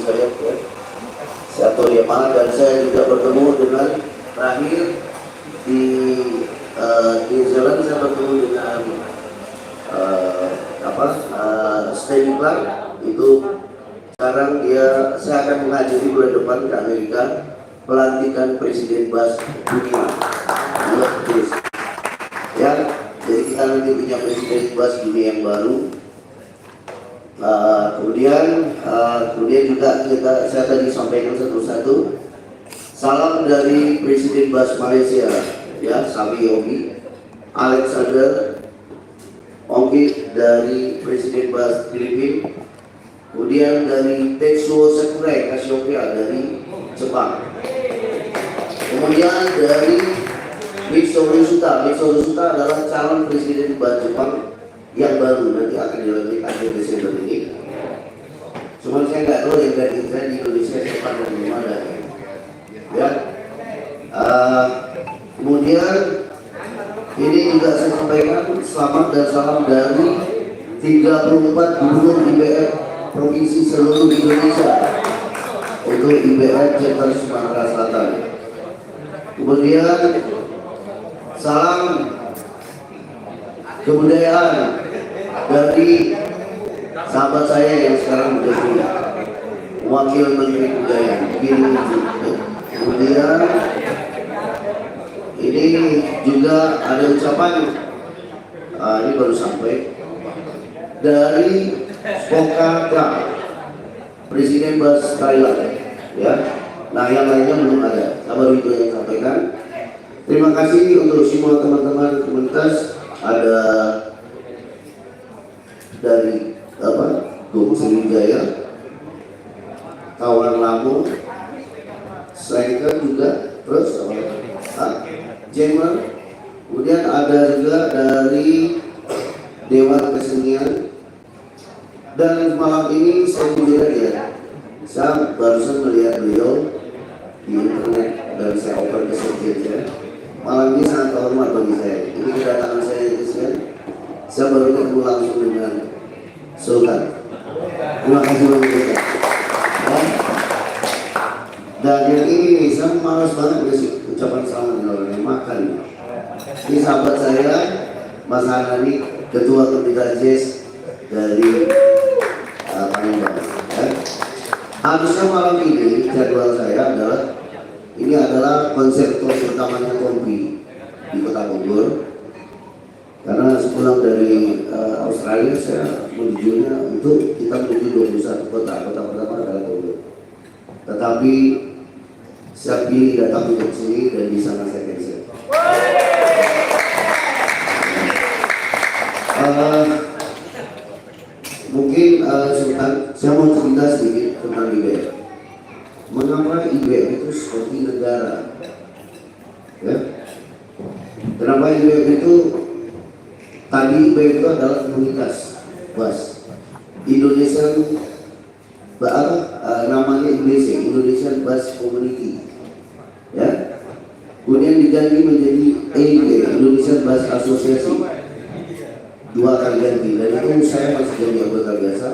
sekalian ya. Saya Tori Yamaha dan saya juga bertemu dengan terakhir di New Zealand saya bertemu dengan Stanley Clark itu. Sekarang saya akan menghadiri bulan depan ke Amerika pelantikan Presiden BAS dunia. Ya, jadi kita nanti punya Presiden BAS dunia yang baru. Kemudian juga saya tadi sampaikan satu-satu. Salam dari Presiden BAS Malaysia, ya, Sabi Yogi, Alexander Ongki dari Presiden BAS Filipina. Kemudian dari Tetsuo Sakurai Cassiopeia dari Jepang. Kemudian dari Mitsuru Suta adalah calon presiden BAS Jepang yang baru, nanti akan dilantik akhir Desember ini. Cuma saya nggak tahu yang dari Indonesia Jepang dan belum ada. Ya. Kemudian ini juga saya sampaikan selamat dan salam dari 34 gubernur IBF provinsi seluruh Indonesia untuk IBF Chapter Sumatera Selatan. Kemudian salam kebudayaan dari sahabat saya yang sekarang menjadi Wakil Menteri Budaya. Kemudian ini juga ada ucapan, ini baru sampai dari Pokaka Presiden BAS Thailand, ya. Nah, yang lainnya belum ada. Baru itu yang sampaikan. Terima kasih untuk semua teman-teman komunitas. Ada dari Gung Sriwijaya, kawan Lampung, Striker juga, terus Jammer. Kemudian ada juga dari Dewan Kesenian. Dan malam ini saya melihat ya, saya barusan melihat beliau di internet dan saya open ke sekjen. Malam ini sangat terhormat bagi saya. Ini kedatangan saya itu saya baru ketemu langsung dengan Sultan. Terima kasih banyak. Dan yang ini saya malas banget ngasih ucapan selamat dengan orang yang makan. Ini sahabat saya, Mas Hanani, Ketua Komite Jazz dari Palembang. Harusnya malam ini jadwal saya adalah konser pertamanya Kompi di Kota Bogor. Karena sepulang dari Australia saya menujunya untuk kita menuju 21 kota pertama adalah Bogor. Tetapi saya pilih datang ke sini dan di sana saya cancel. Mungkin Sultan, saya mau cerita sedikit tentang IBF. Mengapa IBF itu seperti negara? Ya? Kenapa IBF itu? Tadi IBF itu adalah komunitas BAS Indonesia, namanya Indonesian BAS Community. Ya? Kemudian diganti menjadi EIB, Indonesian BAS Association. 2 kali ganti, dan itu saya masih jadi anggota biasa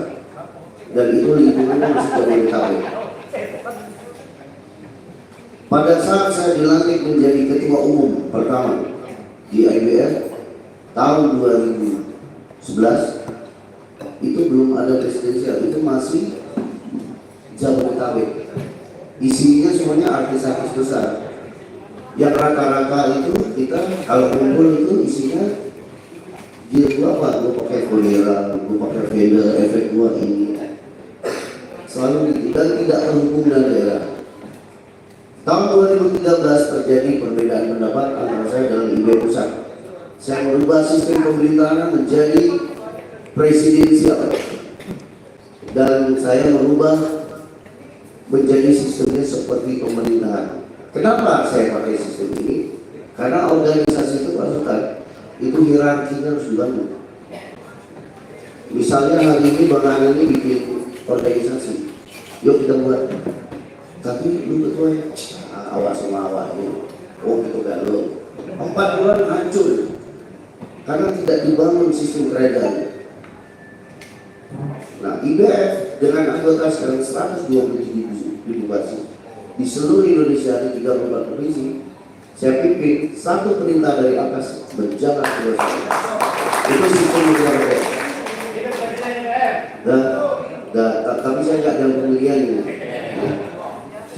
dan itu lingkungannya masih Jabodetabek. Pada saat saya dilantik menjadi ketua umum pertama di IBF tahun 2011, itu belum ada presidensial, itu masih Jabodetabek. Isinya semuanya artis-artis besar. Yang rata-rata itu kita kalau kumpul itu isinya dia apa? Gue pakai Kolera, gue pakai Fender, efek gua ini selalu gitu dan tidak terhubung dengan daerah. Tahun 2013 terjadi perbedaan pendapat antara saya dengan IBF pusat. Saya merubah sistem pemerintahan menjadi presidensial dan saya merubah menjadi sistemnya seperti pemerintahan. Kenapa saya pakai sistem ini? Karena organisasi itu pasukan itu hierarkinya harus dibangun. Misalnya hari ini Bang Ana ini bikin organisasi, yuk kita buat. Tapi lu betul awas sama awak ini. Oh itu gak lo. 4 bulan hancur karena tidak dibangun sistem kerajaan. Nah IBF dengan anggota sekarang 127.000 basi di seluruh Indonesia di 34 provinsi, saya pimpin satu perintah dari atas berjalan terus. Itu sistem negara. Tapi saya nggak dalam pemilihannya.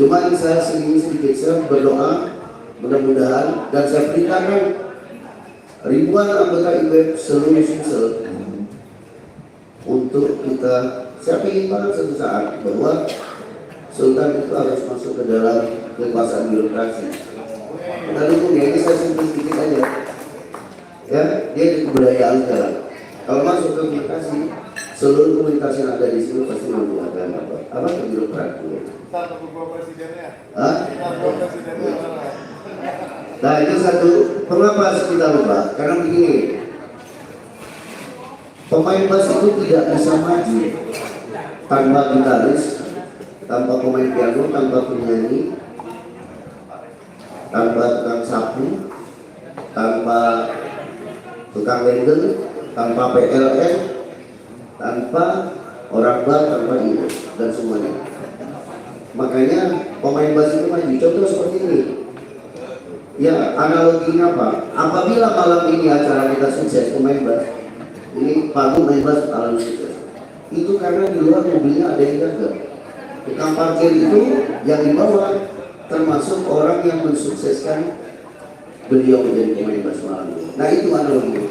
Cuma saya sedikit berdoa, mudah-mudahan, dan saya perintahkan ribuan anggota IWF seluruh Sulsel untuk kita. Saya ingin banget suatu saat bahwa Sultan itu harus masuk ke dalam kekuasaan birokrasi. Kita dukung ya, ini saya sedikit aja. Ya, dia di kebudayaan sekarang. Kalau masuk ke birokrasi, seluruh komunitas yang ada di sini pasti menggunakan apa ke birokrat. Nah itu satu. Mengapa kita lupa? Karena begini, pemain bass itu tidak bisa maju tanpa gitaris, tanpa pemain piano, tanpa penyanyi, tanpa tukang sapu, tanpa tukang lender, tanpa PLN, tanpa orang bar, tanpa ibu dan semuanya. Makanya pemain bass itu maju. Contoh seperti ini. Ya, analoginya apa? Apabila malam ini acara kita sukses pemain bass, ini panggung main bass alam sukses. Itu karena di luar mobilnya ada yang gagal. Tukang parkir itu yang dibawa termasuk orang yang mensukseskan beliau menjadi pemain bass malam ini. Nah itu analoginya.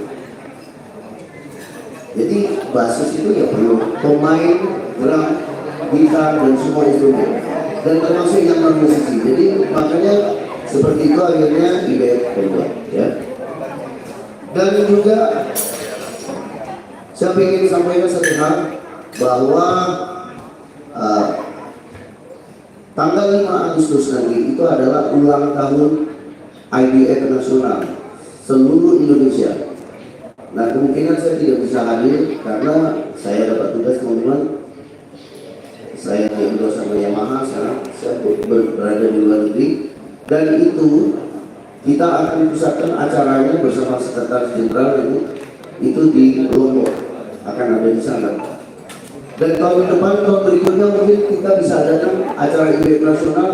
Jadi basis itu ya perlu pemain, drum, gitar dan semua instrumen, dan termasuk yang non musisi. Jadi makanya seperti itu akhirnya IWF berbuat, ya. Dan juga saya ingin sampaikan satu hal bahwa tanggal 5 Agustus nanti itu adalah ulang tahun IWF nasional seluruh Indonesia. Nah kemungkinan saya tidak bisa hadir karena saya dapat tugas teman-teman. Saya endorse sama Yamaha, saya berada di luar negeri, dan itu kita akan pusatkan acaranya bersama Sekretaris Jenderal itu di Lombok, akan ada di sana. Dan tahun depan, tahun berikutnya mungkin kita bisa adakan acara IWF nasional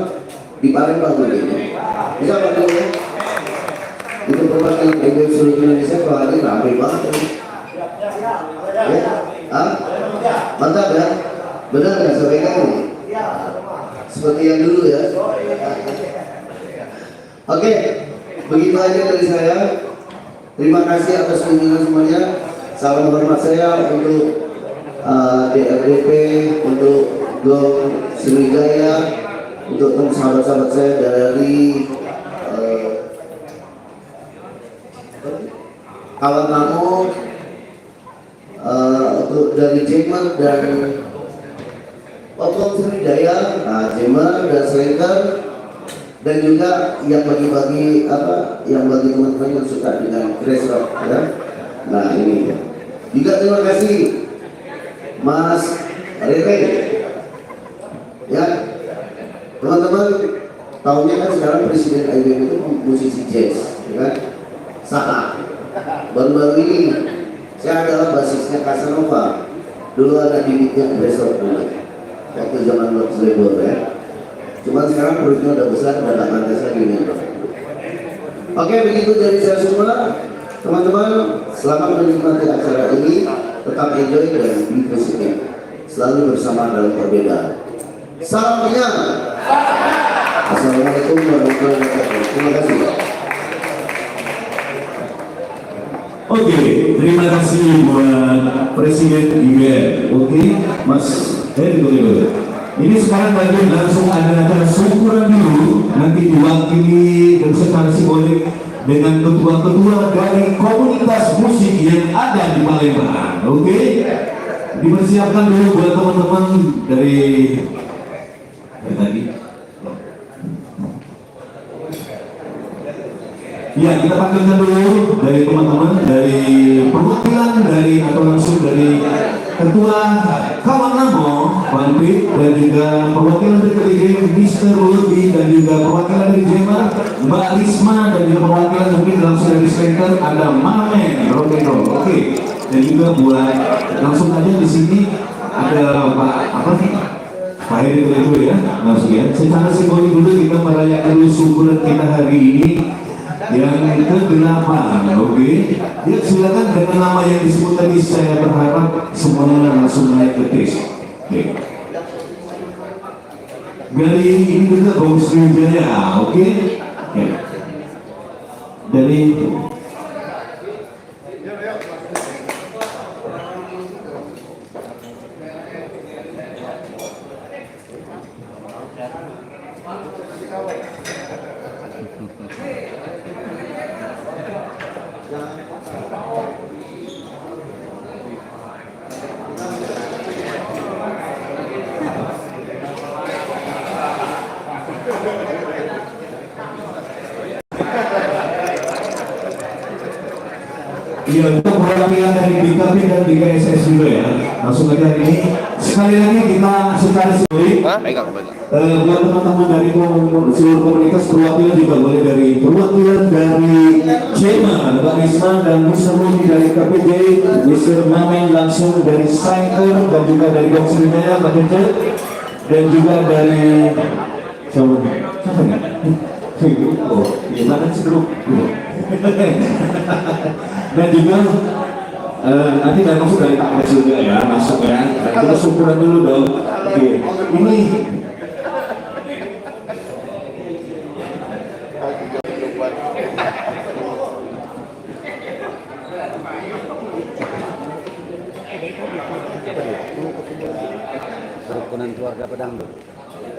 di Palembang mungkin. Bisa Pak ya? Itu perwakilan IWF seluruh Indonesia kalau hari ramai banget ya. Mantap ya? Benar nggak sampaikan? Seperti yang dulu ya. Oke, begitu aja dari saya. Terima kasih atas kunjungan semuanya. Salam hormat saya untuk DRDP, untuk Gong Sriwijaya, untuk sahabat-sahabat saya dari Alam Namo, untuk dari Jemer dan Gong Sriwijaya, Jemer dan Selengker, dan juga yang bagi-bagi yang bagi teman-teman yang suka dengan grass rock, ya. Nah ini juga terima kasih Mas Rere, ya teman-teman. Tahunnya kan sekarang presiden IWF itu musisi jazz, ya kan? Saka. Baru-baru ini saya adalah basisnya Casanova. Dulu ada bibitnya grass rock dulu, waktu zaman Lord Labor, ya. Cuman sekarang perutnya udah besar, udah gak pantas lagi nih. Oke, begitu dari saya semua. Teman-teman, selamat menikmati acara ini. Tetap enjoy dan be positif. Selalu bersama dalam perbedaan. Salam kenyang. Assalamualaikum warahmatullahi wabarakatuh. Terima kasih. Oke, terima kasih buat Presiden IWF. Oke, Mas boleh. Ini sekarang lagi langsung ada acara syukuran dulu, nanti diwakili dan secara simbolik dengan ketua-ketua dari komunitas musik yang ada di Palembang. Oke, dipersiapkan dulu buat teman-teman dari tadi. Ya, kita panggilkan dulu dari teman-teman dari perwakilan dari atau langsung dari Ketua Kawan Namo, Pak Pit, dan juga perwakilan dari KDG, Mr. Lutfi, dan juga perwakilan dari Jemer, Mbak Risma, dan juga perwakilan mungkin langsung dari Center ada Mamen, Rock and Roll. Oke. dan juga buat langsung aja di sini ada Pak apa nih? Pak Heri dulu ya, langsung ya. Secara simbolik dulu kita merayakan syukuran kita hari ini yang ke-8, oke? Ya silakan dengan nama yang disebut tadi, saya berharap semuanya langsung naik ke tes. Oke. Dari ini juga Bang Sriwijaya, oke? Oke. Dari iya, untuk perwakilan dari BKP dan BKSS juga ya. Langsung aja hari ini. Sekali lagi kita secara simbolik. Buat teman-teman dari seluruh komunitas perwakilan juga boleh dari perwakilan dari Chairman, Mbak Risma dan Mr. Rudi dari KPJ, Mr. Mamen langsung dari Sainter dan juga dari Bang Sriwijaya, Pak Cece, dan juga dari siapa nih? Oh, gimana sih grup? Dan juga nanti dari masuk dari Pak Kades juga ya, masuk ya. Dan kita syukuran dulu dong. Oke, ini kerukunan keluarga pedangdut.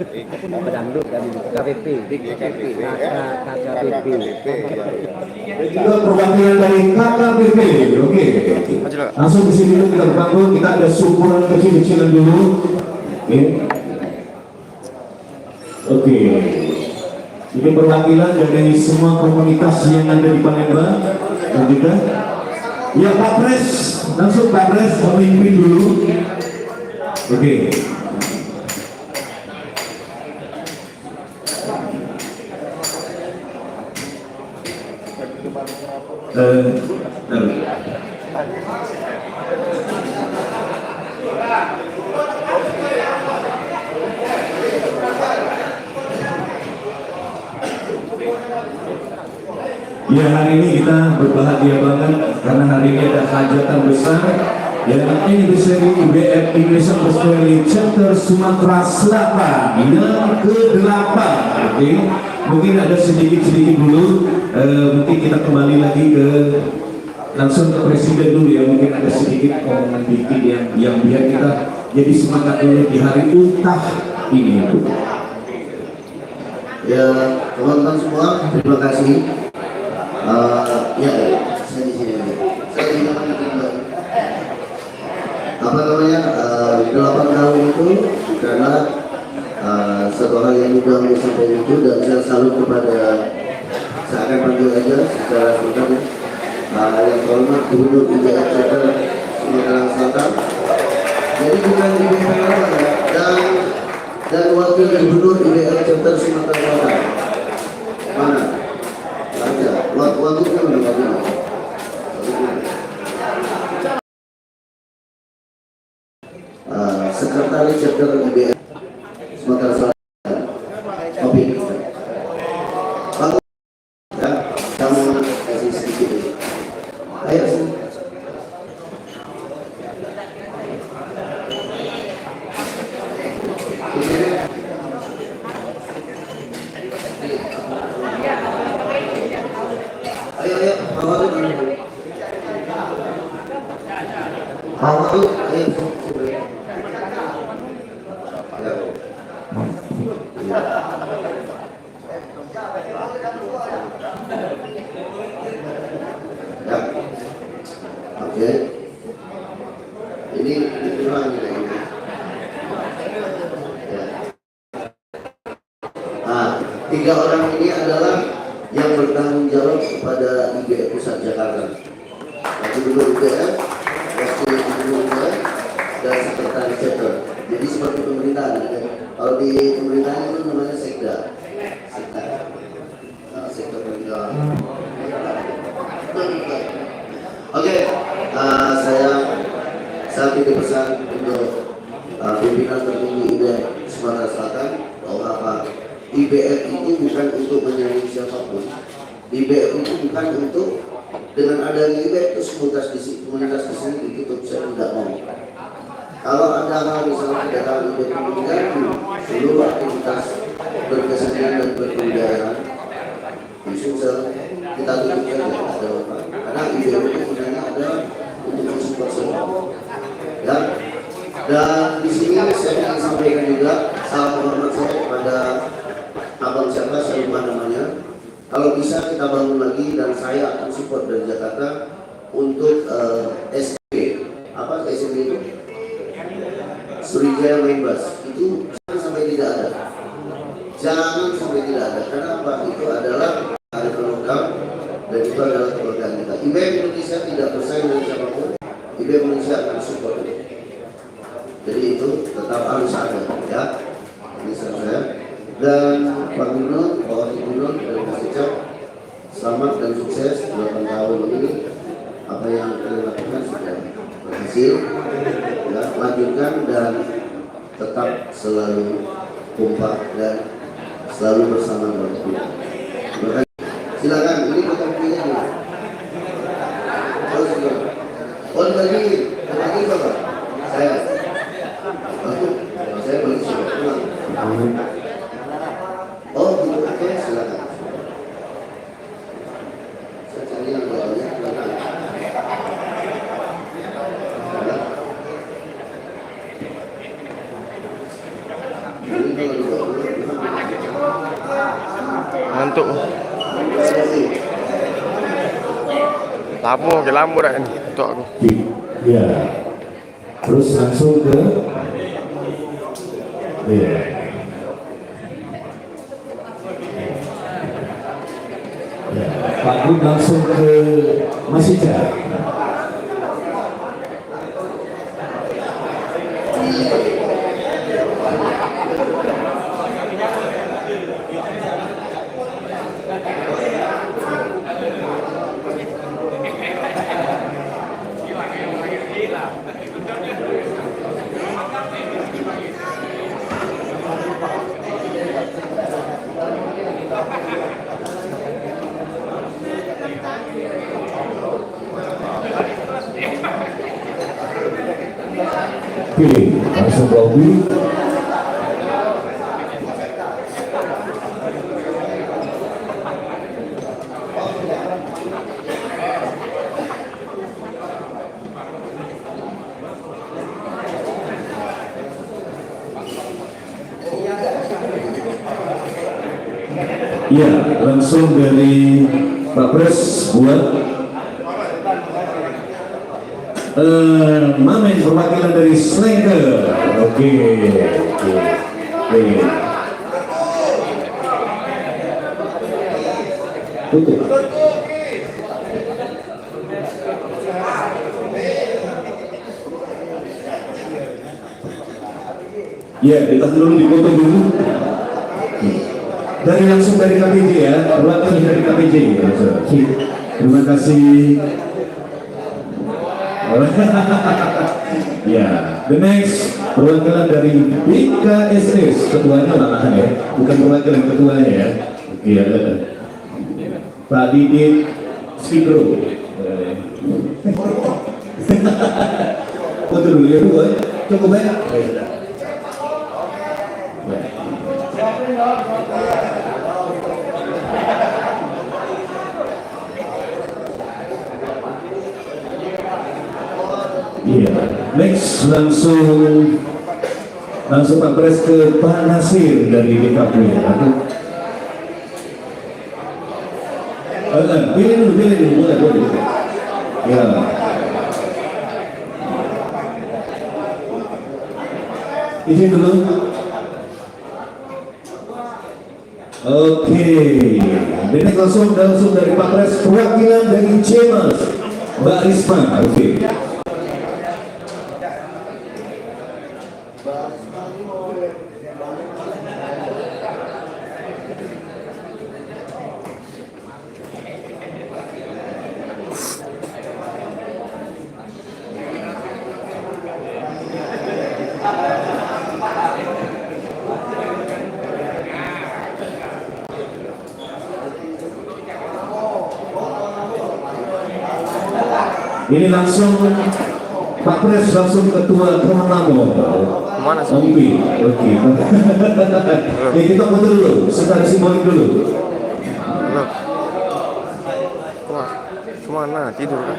Pedangdut dan KPP, KKPP. dan juga perwakilan dari KKPP, oke. Langsung di sini dulu kita berbangun, kita ada syukuran kecil-kecilan dulu, oke. Oke. Ini perwakilan dari semua komunitas yang ada di Palembang dan juga ya Pak Pres, langsung Pak Pres memimpin dulu, oke. Ya, hari ini kita berbahagia banget karena hari ini ada hajatan besar yang Anniversary IBF Indonesia Australia Chapter Sumatera Selatan yang ke-8. Oke, mungkin ada sedikit dulu, mungkin kita kembali lagi ke langsung ke presiden dulu ya, mungkin ada sedikit omongan dikit yang biar kita jadi semangat dulu di hari ultah ini. Ya, teman-teman semua, terima kasih. Ya, saya di sini. Saya di apa namanya 8 tahun itu karena satu hal yang sudah mau sampaikan itu, dan saya salut kepada, saya akan panggil aja secara singkat yang terhormat Gubernur IBF Chapter Sumatera Selatan. Jadi bukan IBF ya, dan wakil Gubernur IBF Chapter Sumatera Selatan. Mana? Ada. Wakilnya mana? Sekretaris Chapter IBF Sumatera Selatan. Kopi. Pak, ya, kamu kasih sedikit. Ayo sini. Ayo, bawa dulu. Bawa dulu, ayo. Ya. Oke. Ini lagi. Ya. Tiga orang ini adalah yang bertanggung jawab kepada IBF Pusat Jakarta. Gubernur IBF, Wakil Gubernur IBF, dan Sekretaris Chapter. Jadi seperti pemerintahan. Ya. Kalau di pemerintahan itu namanya sekda. Sekda pemerintahan. Oke, saya titip pesan untuk pimpinan tertinggi IBF Sumatera Selatan bahwa apa, IBF itu bukan untuk menyayangi siapapun. IBF itu bukan untuk dengan adanya IBF itu komunitas di sini ditutup, saya tidak mau. Kalau ada hal misalnya kedatangan IBF itu mengganggu seluruh aktivitas berkesenian dan berbudayaan di Sumsel, kita tutup saja, ada apa? Karena IBF itu sebenarnya ada untuk mensupport semua. Ya. Dan di sini saya ingin sampaikan juga salam hormat saya kepada abang siapa, saya lupa namanya. Kalau bisa kita bangun lagi dan saya akan support dari Jakarta untuk SMP. Apa SMP itu? Sriwijaya Main Bus. Itu jangan sampai tidak ada. Jangan sampai tidak ada. Karena apa? Itu adalah kearifan lokal dan itu adalah keberkahan kita. IBF Indonesia tidak bersaing dengan siapapun. IBF Indonesia akan support itu. Jadi itu tetap harus ada, ya. Ini saya. Dan Pak Gubernur, Bapak Gubernur dari Mas Icak, selamat dan sukses 8 tahun ini. Apa yang kalian lakukan sudah berhasil. Ya, lanjutkan dan tetap selalu kompak dan selalu bersama Bapak Gubernur. Terima kasih. Silakan, ini fotokopinya nih. Oh, lagi Bapak. Saya beli sudah pulang. Oh, gitu, oke, silakan. Saya cari yang bawahnya, silakan. Ngantuk. Lama ke lama dah ni untuk aku. Ya. Terus langsung ke ya. Ya. Pak Gub langsung ke Mas Icak. Oke, langsung Bobby. Ya, langsung dari Pak Pres buat Mamen perwakilan dari Slanker. Oke. Tutup. Ya, ditahan dulu, dipotong dulu. Dari langsung dari KPJ ya, perwakilan dari KPJ. Terima kasih. Ya, the next perwakilan dari BKSS, ketuanya malahan ya, bukan perwakilan ketuanya ya. Oke, Pak Didit Sikro. Foto dulu ya Bu, cukup ya. Iya, next langsung Pak Pres ke Pak Nasir dari DKP. Pilih dulu, boleh. Ya. Izin dulu. Oke, ini langsung dari Pak Pres, perwakilan dari Cemas, Mbak Risma. Oke. Ini langsung Pak Pres langsung ketua Komanamo. Kemana sih? Oke, oke. Ya kita foto dulu, sebentar simbolik dulu. Halo. Kemana? Tidur kan?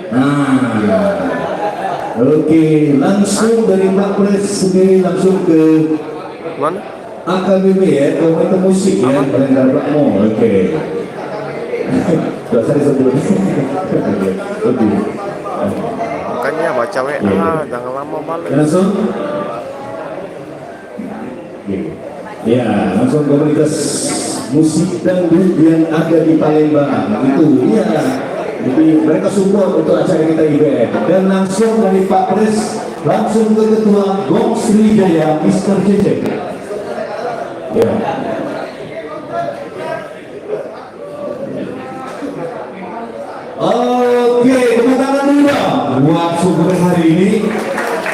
Oke, langsung dari Pak Pres sendiri langsung ke Mana? AKBP ya, Komite Musik ya, Balai Bakmo. Oke. Gak usah disebut. Oke. Makanya baca WA, jangan lama balik. Langsung. Ya, langsung komunitas musik dangdut yang ada di Palembang itu, ya. Jadi mereka support untuk acara kita IBM. Dan langsung dari Pak Pres langsung ke Ketua Gong Sriwijaya, Mr. Cecep. Ya. Oke, tepuk tangan dulu dong buat sumber hari ini.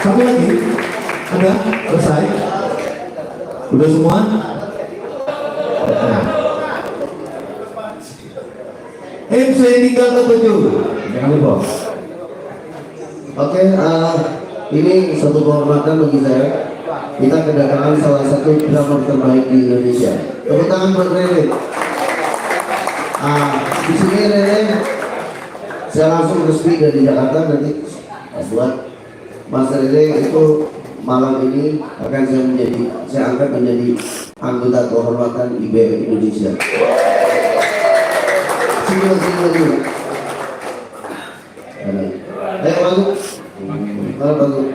Satu lagi, ada selesai. Udah semua? MC tinggal ketujuh. Jangan lupa. Oke, ini satu kehormatan bagi saya. Kita kedatangan salah satu drummer terbaik di Indonesia. Tepuk tangan buat Rere. Di sini Rere, saya langsung resmi dari Jakarta nanti buat Mas Rere itu malam ini akan saya angkat menjadi anggota kehormatan IBM Indonesia. Sini. Ayo masuk. Masuk.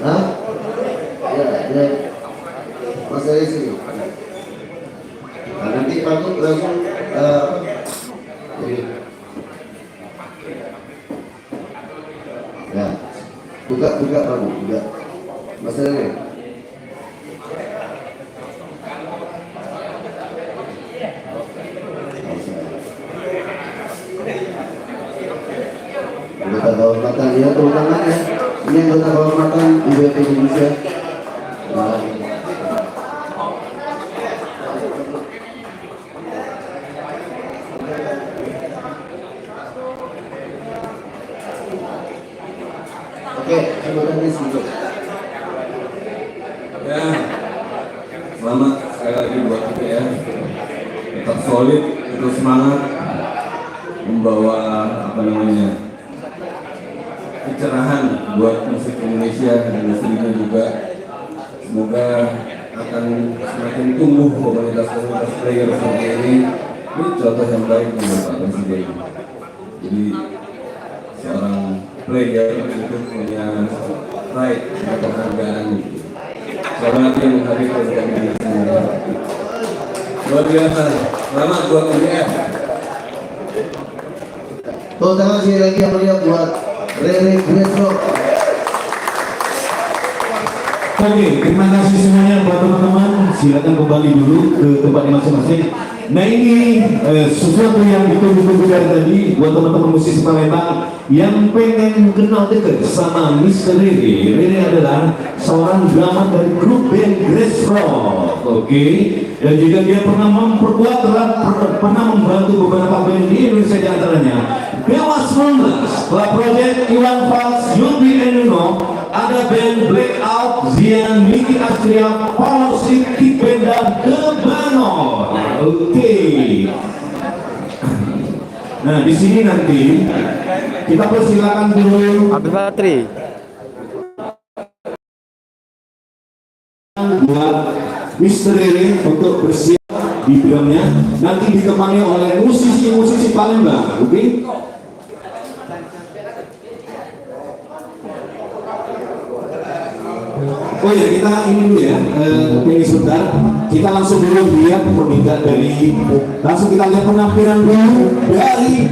Hah? Ya. Mas saya sini. Nah, nanti masuk langsung ini. Ya. Buka kamu, buka. Mas saya. Anggota kehormatan ya, terutama ya. Ini anggota kehormatan IBM Indonesia. Oke, sebenarnya sedikit. Ya, selamat sekali lagi buat kita ya. Tetap solid, terus semangat membawa pencerahan buat musik Indonesia dan industrinya juga. Semoga akan semakin tumbuh komunitas-komunitas player seperti ini. Ini contoh yang baik menurut Pak Presiden. Jadi seorang player itu punya pride atau penghargaan. Selamat yang menghadirkan kami di sini. Luar biasa. Selamat buat UGM. Tepuk tangan sekali lagi yang meriah buat Rere Gresro. Oke, terima kasih semuanya buat teman-teman. Silakan kembali dulu ke tempatnya masing-masing. Nah ini sesuatu yang ditunggu-tunggu dari tadi buat teman-teman musisi Palembang yang pengen kenal dekat sama Mr. Rere. Rere adalah seorang drummer dari grup band Grace Rock. Oke, dan juga dia pernah pernah membantu beberapa band di Indonesia, di antaranya Dewa 19, Club Project, Iwan Fals, Yubi Enuno, ada band Blackout, Zian, Niki Astria, Power Stick, Kick Band, dan The Banner. Oke. Nah di sini nanti kita persilakan dulu Habis baterai. buat Mr. Rere untuk bersiap di filmnya. Nanti ditemani oleh musisi-musisi Palembang. Oke. Oh ya, kita ini dulu ya, ini sebentar. Kita langsung dulu lihat peminat dari, langsung kita lihat penampilan dulu dari